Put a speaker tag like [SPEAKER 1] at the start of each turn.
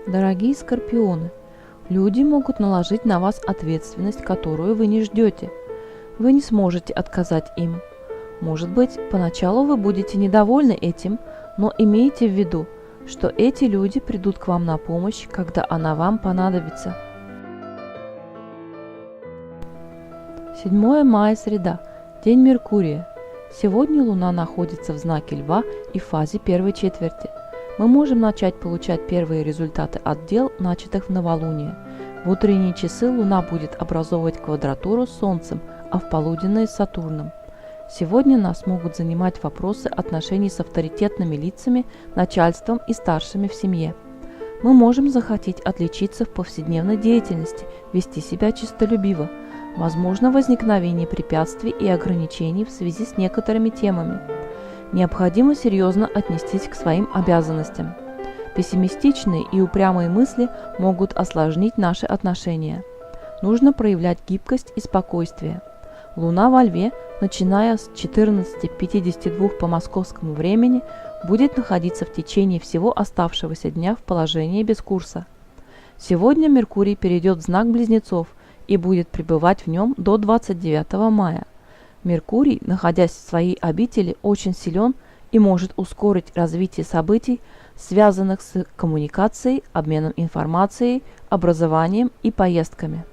[SPEAKER 1] Дорогие скорпионы, люди могут наложить на вас ответственность, которую вы не ждете. Вы не сможете отказать им. Может быть, поначалу вы будете недовольны этим, но имейте в виду, что эти люди придут к вам на помощь, когда она вам понадобится. 7 мая, среда, день Меркурия. Сегодня Луна находится в знаке Льва и в фазе первой четверти. Мы можем начать получать первые результаты от дел, начатых в новолуние. В утренние часы Луна будет образовывать квадратуру с Солнцем, а в полуденные с Сатурном. Сегодня нас могут занимать вопросы отношений с авторитетными лицами, начальством и старшими в семье. Мы можем захотеть отличиться в повседневной деятельности, вести себя честолюбиво. Возможно возникновение препятствий и ограничений в связи с некоторыми темами. Необходимо серьезно отнестись к своим обязанностям. Пессимистичные и упрямые мысли могут осложнить наши отношения. Нужно проявлять гибкость и спокойствие. Луна во Льве, начиная с 14:52 по московскому времени, будет находиться в течение всего оставшегося дня в положении без курса. Сегодня Меркурий перейдет в знак Близнецов и будет пребывать в нем до 29 мая. Меркурий, находясь в своей обители, очень силен и может ускорить развитие событий, связанных с коммуникацией, обменом информацией, образованием и поездками.